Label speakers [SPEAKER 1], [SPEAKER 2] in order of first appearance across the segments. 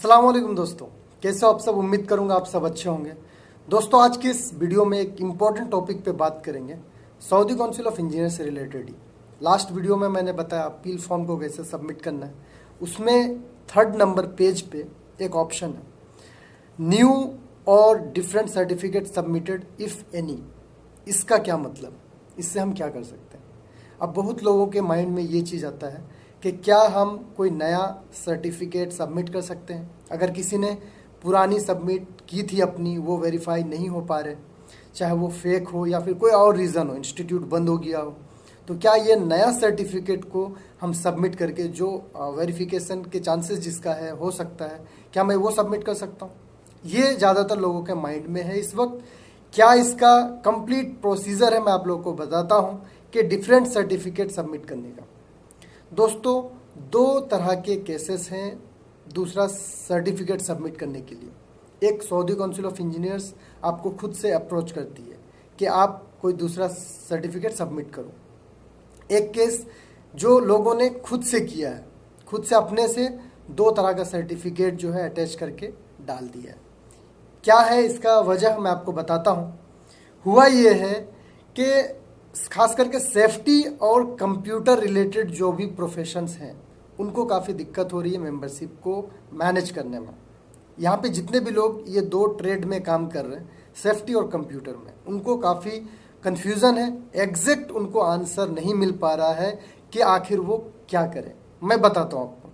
[SPEAKER 1] अस्सलाम वालेकुम दोस्तों, कैसे हो आप सब। उम्मीद करूंगा आप सब अच्छे होंगे। दोस्तों, आज की इस वीडियो में एक इम्पॉर्टेंट टॉपिक पे बात करेंगे, सऊदी काउंसिल ऑफ इंजीनियर से रिलेटेड ही। लास्ट वीडियो में मैंने बताया अपील फॉर्म को कैसे सबमिट करना है। उसमें 3rd नंबर पेज पे एक ऑप्शन है, न्यू और different certificate submitted if any. इसका क्या मतलब, इससे हम क्या कर सकते हैं। अब बहुत लोगों के माइंड में ये चीज़ आता है कि क्या हम कोई नया सर्टिफिकेट सबमिट कर सकते हैं। अगर किसी ने पुरानी सबमिट की थी अपनी, वो वेरीफाई नहीं हो पा रहे, चाहे वो फेक हो या फिर कोई और रीज़न हो, इंस्टीट्यूट बंद हो गया हो, तो क्या ये नया सर्टिफिकेट को हम सबमिट करके जो वेरिफिकेशन के चांसेस जिसका है हो सकता है, क्या मैं वो सबमिट कर सकता हूँ। ये ज़्यादातर लोगों के माइंड में है इस वक्त। क्या इसका कंप्लीट प्रोसीजर है, मैं आप लोगों को बताता हूँ कि डिफरेंट सर्टिफिकेट सबमिट करने का। दोस्तों, 2 तरह के केसेस हैं दूसरा सर्टिफिकेट सबमिट करने के लिए। एक, सऊदी काउंसिल ऑफ इंजीनियर्स आपको खुद से अप्रोच करती है कि आप कोई दूसरा सर्टिफिकेट सबमिट करो। एक केस जो लोगों ने खुद से किया है, खुद से अपने से 2 तरह का सर्टिफिकेट जो है अटैच करके डाल दिया है। क्या है इसका वजह, मैं आपको बताता हूँ। हुआ ये है कि खास करके सेफ्टी और कंप्यूटर रिलेटेड जो भी प्रोफेशंस हैं, उनको काफ़ी दिक्कत हो रही है मेंबरशिप को मैनेज करने में। यहाँ पे जितने भी लोग ये 2 ट्रेड में काम कर रहे हैं, सेफ्टी और कंप्यूटर में, उनको काफ़ी कन्फ्यूज़न है। एग्जैक्ट उनको आंसर नहीं मिल पा रहा है कि आखिर वो क्या करें। मैं बताता हूँ आपको।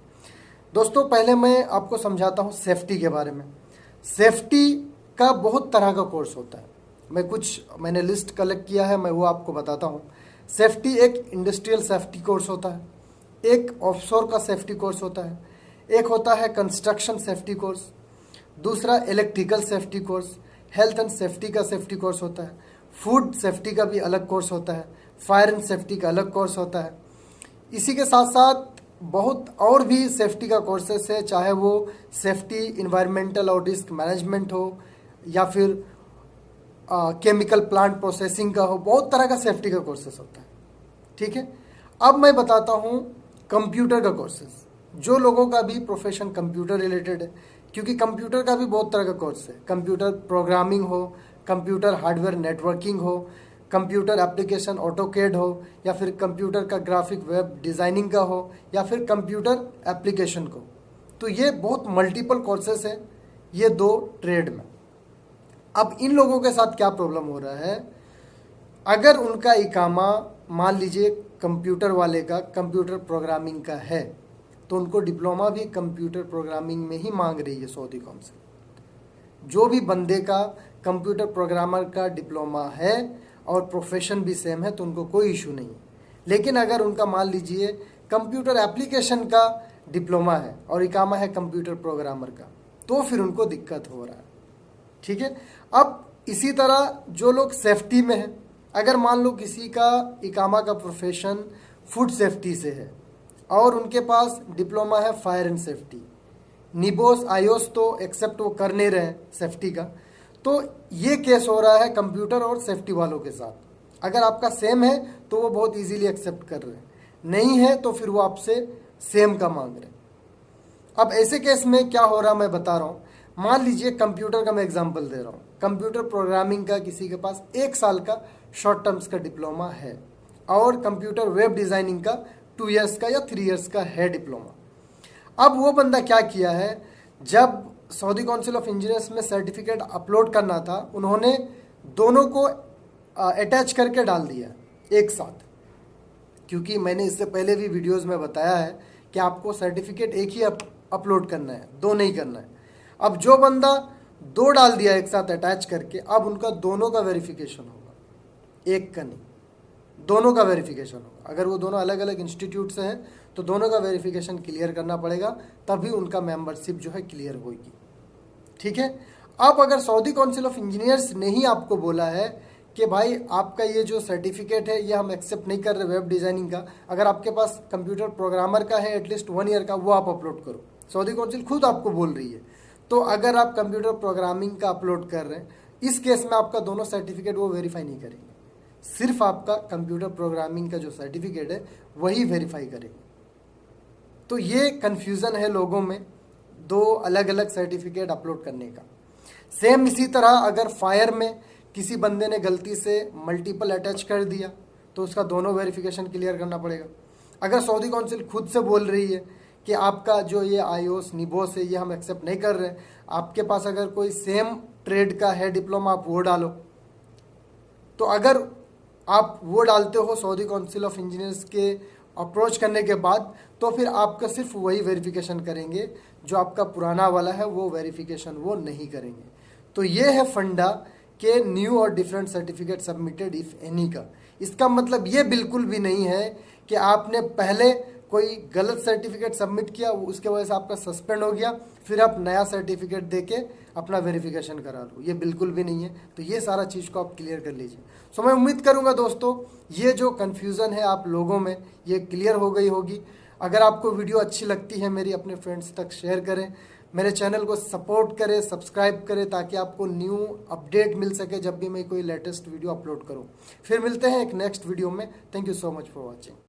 [SPEAKER 1] दोस्तों, पहले मैं आपको समझाता हूँ सेफ्टी के बारे में। सेफ्टी का बहुत तरह का कोर्स होता है। मैंने लिस्ट कलेक्ट किया है, मैं वो आपको बताता हूँ। सेफ्टी एक इंडस्ट्रियल सेफ्टी कोर्स होता है, एक ऑफशोर का सेफ्टी कोर्स होता है, एक होता है कंस्ट्रक्शन सेफ्टी कोर्स, दूसरा electrical safety course, health and safety का सेफ्टी कोर्स होता है, फूड सेफ्टी का भी अलग कोर्स होता है, फायर एंड सेफ्टी का अलग कोर्स होता है। इसी के साथ साथ बहुत और भी सेफ्टी का कोर्सेस है, चाहे वो सेफ्टी इन्वायरमेंटल और रिस्क मैनेजमेंट हो या फिर केमिकल प्लांट प्रोसेसिंग का हो। बहुत तरह का सेफ्टी का कोर्सेस होता है, ठीक है। अब मैं बताता हूँ कंप्यूटर का कोर्सेस। जो लोगों का भी प्रोफेशन कंप्यूटर रिलेटेड है, क्योंकि कंप्यूटर का भी बहुत तरह का कोर्स है। कंप्यूटर प्रोग्रामिंग हो, कंप्यूटर हार्डवेयर नेटवर्किंग हो, कंप्यूटर एप्लीकेशन ऑटोकेड हो, या फिर कंप्यूटर का ग्राफिक वेब डिज़ाइनिंग का हो, या फिर कंप्यूटर एप्लीकेशन को। तो ये बहुत मल्टीपल कोर्सेस हैं ये 2 ट्रेड में। अब इन लोगों के साथ क्या प्रॉब्लम हो रहा है, अगर उनका इकामा मान लीजिए कंप्यूटर वाले का कंप्यूटर प्रोग्रामिंग का है, तो उनको डिप्लोमा भी कंप्यूटर प्रोग्रामिंग में ही मांग रही है सऊदी काउंसिल। जो भी बंदे का कंप्यूटर प्रोग्रामर का डिप्लोमा है और प्रोफेशन भी सेम है, तो उनको कोई इशू नहीं है। लेकिन अगर उनका मान लीजिए कंप्यूटर एप्लीकेशन का डिप्लोमा है और इकामा है कंप्यूटर प्रोग्रामर का, तो फिर उनको दिक्कत हो रहा है, ठीक है। अब इसी तरह जो लोग सेफ्टी में हैं, अगर मान लो किसी का इकामा का प्रोफेशन फूड सेफ्टी से है और उनके पास डिप्लोमा है फायर एंड सेफ्टी, निबोस आयोस तो एक्सेप्ट वो कर नहीं रहे सेफ्टी का, तो ये केस हो रहा है कंप्यूटर और सेफ्टी वालों के साथ। अगर आपका सेम है तो वो बहुत इजीली एक्सेप्ट कर रहे हैं, नहीं है तो फिर वो आपसे सेम का मांग रहे हैं। अब ऐसे केस में क्या हो रहा मैं बता रहा हूँ। मान लीजिए कंप्यूटर का मैं एग्जांपल दे रहा हूँ। कंप्यूटर प्रोग्रामिंग का किसी के पास 1 साल का शॉर्ट टर्म्स का डिप्लोमा है और कंप्यूटर वेब डिज़ाइनिंग का 2 इयर्स का या 3 इयर्स का है डिप्लोमा। अब वो बंदा क्या किया है, जब सऊदी काउंसिल ऑफ इंजीनियर्स में सर्टिफिकेट अपलोड करना था, उन्होंने दोनों को अटैच करके डाल दिया एक साथ। क्योंकि मैंने इससे पहले भी वीडियोस में बताया है कि आपको सर्टिफिकेट एक ही अपलोड करना है, 2 नहीं करना है। अब जो बंदा 2 डाल दिया एक साथ अटैच करके, अब उनका दोनों का वेरिफिकेशन होगा, एक का नहीं, दोनों का वेरिफिकेशन होगा। अगर वो दोनों अलग अलग इंस्टीट्यूट से हैं तो दोनों का वेरिफिकेशन क्लियर करना पड़ेगा, तभी उनका मेंबरशिप जो है क्लियर होगी, ठीक है। अब अगर सऊदी काउंसिल ऑफ इंजीनियर्स ने ही आपको बोला है कि भाई आपका ये जो सर्टिफिकेट है ये हम एक्सेप्ट नहीं कर रहे वेब डिज़ाइनिंग का, अगर आपके पास कंप्यूटर प्रोग्रामर का है एटलीस्ट 1 ईयर का, वो आप अपलोड करो, सऊदी काउंसिल खुद आपको बोल रही है। तो अगर आप कंप्यूटर प्रोग्रामिंग का अपलोड कर रहे हैं, इस केस में आपका दोनों सर्टिफिकेट वो वेरीफाई नहीं करेंगे, सिर्फ आपका कंप्यूटर प्रोग्रामिंग का जो सर्टिफिकेट है वही वेरीफाई करेंगे। तो ये कन्फ्यूज़न है लोगों में, दो अलग अलग सर्टिफिकेट अपलोड करने का। सेम इसी तरह अगर फायर में किसी बंदे ने गलती से मल्टीपल अटैच कर दिया तो उसका दोनों वेरिफिकेशन क्लियर करना पड़ेगा। अगर सऊदी काउंसिल खुद से बोल रही है कि आपका जो ये आईओस निबोस है ये हम एक्सेप्ट नहीं कर रहे, आपके पास अगर कोई सेम ट्रेड का है डिप्लोमा आप वो डालो, तो अगर आप वो डालते हो सऊदी काउंसिल ऑफ इंजीनियर्स के अप्रोच करने के बाद, तो फिर आपका सिर्फ वही वेरिफिकेशन करेंगे, जो आपका पुराना वाला है वो वेरिफिकेशन वो नहीं करेंगे। तो ये है फंडा के न्यू और different certificate submitted if any का। इसका मतलब ये बिल्कुल भी नहीं है कि आपने पहले कोई गलत सर्टिफिकेट सबमिट किया, उसके वजह से आपका सस्पेंड हो गया, फिर आप नया सर्टिफिकेट देके अपना वेरिफिकेशन करा लो, ये बिल्कुल भी नहीं है। तो ये सारा चीज़ को आप क्लियर कर लीजिए। सो मैं उम्मीद करूंगा दोस्तों ये जो कन्फ्यूज़न है आप लोगों में ये क्लियर हो गई होगी। अगर आपको वीडियो अच्छी लगती है मेरी, अपने फ्रेंड्स तक शेयर करें, मेरे चैनल को सपोर्ट करें, सब्सक्राइब करें, ताकि आपको न्यू अपडेट मिल सके जब भी मैं कोई लेटेस्ट वीडियो अपलोड करूं। फिर मिलते हैं एक नेक्स्ट वीडियो में। Thank you so much for watching.